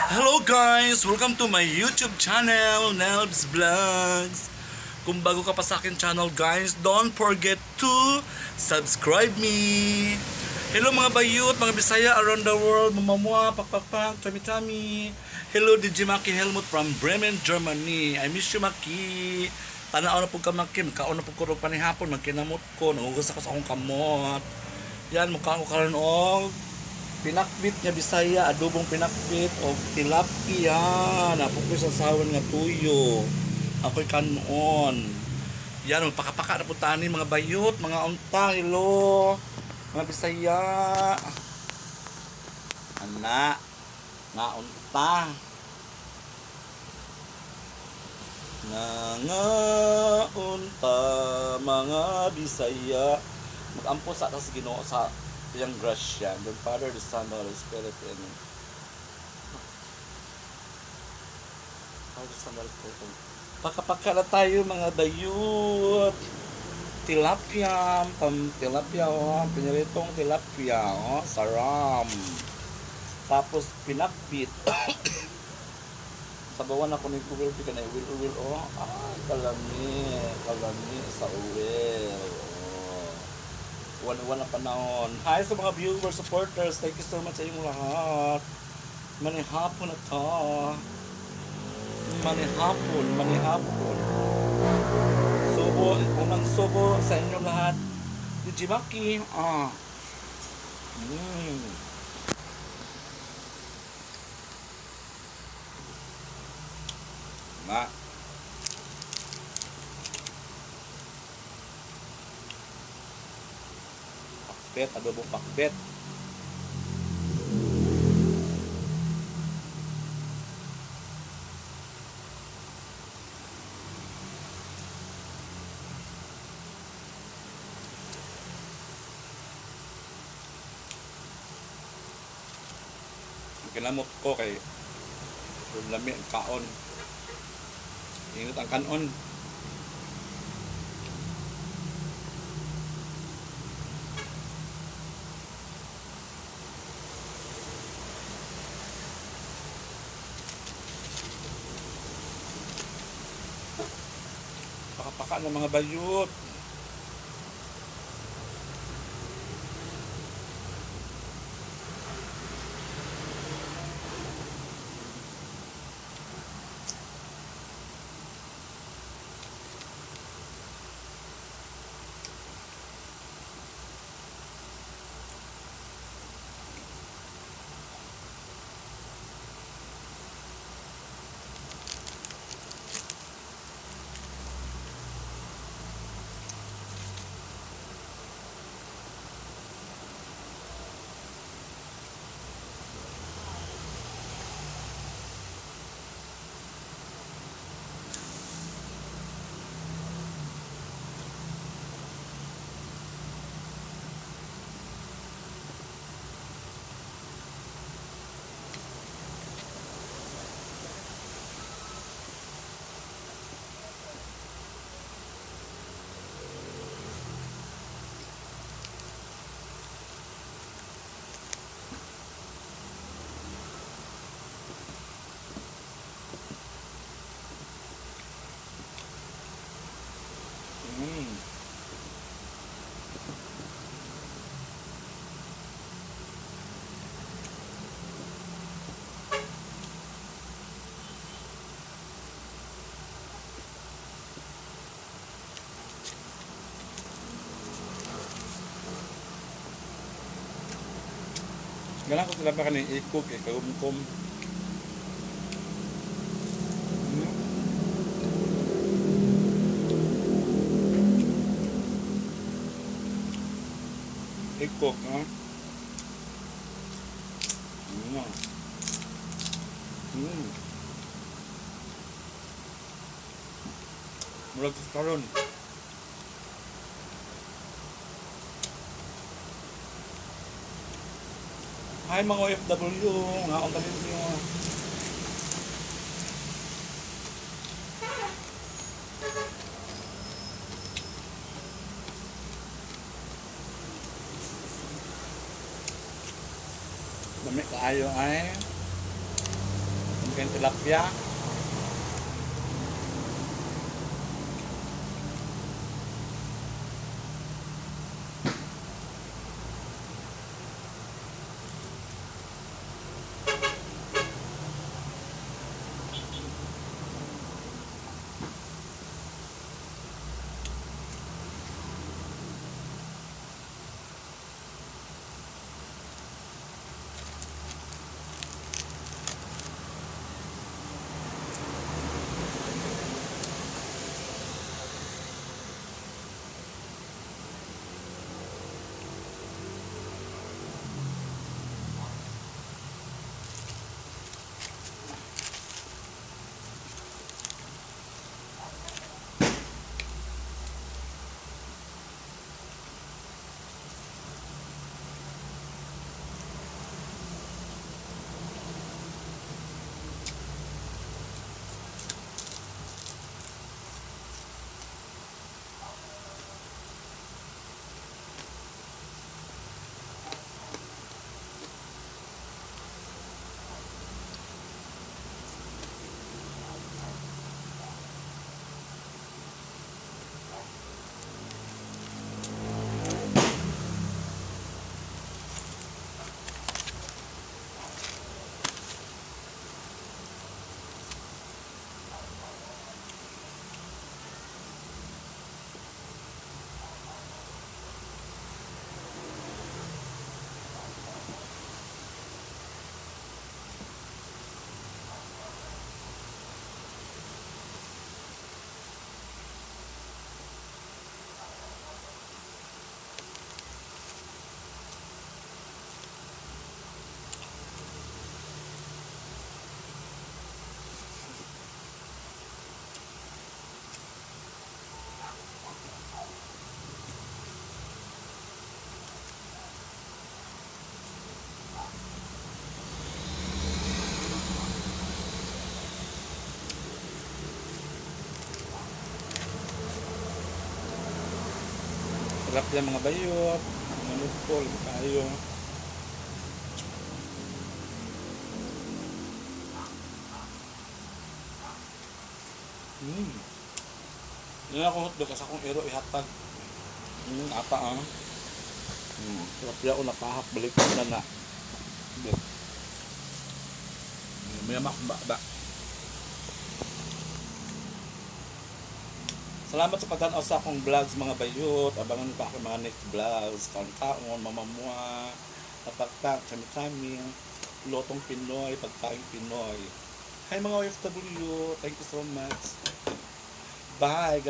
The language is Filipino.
Hello guys! Welcome to my YouTube channel, Nelbs Vlogs. Kung bago ka pa sa akin channel guys, don't forget to subscribe me. Hello mga bayot, mga Bisaya around the world, mamamua, pakpakpak, chami-chami. Hello DJ Maki Helmut from Bremen, Germany. I miss you Maki. Tanaw na po ka Maki, magkaon na po ko panihapon, magkinamot ko, nagugas ako sa akong kamot. Yan, mukha ko karon og pinakbit nga Bisaya, adobong pinakbit o tilapia na po sa sawan nga tuyo. Ako'y kanon. Yan, magpakapaka na po tani mga bayot, mga unta, hello. Mga Bisaya. Ana, nga unta. Nga unta, mga Bisaya. Mag-ampo sa tas Ginoo sa yang grasya, the Father, the Son, the Holy Spirit, and Father, Son, the Holy Spirit. Paka-paka na tayo mga dayut. Tilapia, tilapia, piniritong tilapia, saram. Tapos pinakbit. Sabawan ako ni Kuwil, pika na uwil, kalami sa uwil. One na panahon. Hi sa mga viewers, supporters. Thank you so much sa inyong lahat. Manihapon na to. Manihapon. Subo, unang subo sa inyong lahat. DJ Maki. Ma. Pakbet, adobong pakbet. Kinamot ko kay lami ang kaon. Ingat ang kanon. Paka ng mga bayot. Galang ko sila pa kaning ikog, kagumkum. Ikog, ha? Murag karon. Hi mga OFW, nga akong talit nyo. Dami kaayo ay. aking tilapia. Sarap yan mga bayot. Mga lupol tayo. Yan ako hotdog kasi akong ero ihatag. Ata ah. Sarap yan ako napahak. Balik ko na na. Mayamak ba. Salamat sa pagdanaw sa akong vlogs mga bayot. Abangan pa ako mga next vlogs. Kaon-kaon, mamamua, tapagtag, kami-kami, lotong Pinoy, pagkain Pinoy. Hi mga OFW, thank you so much. Bye. God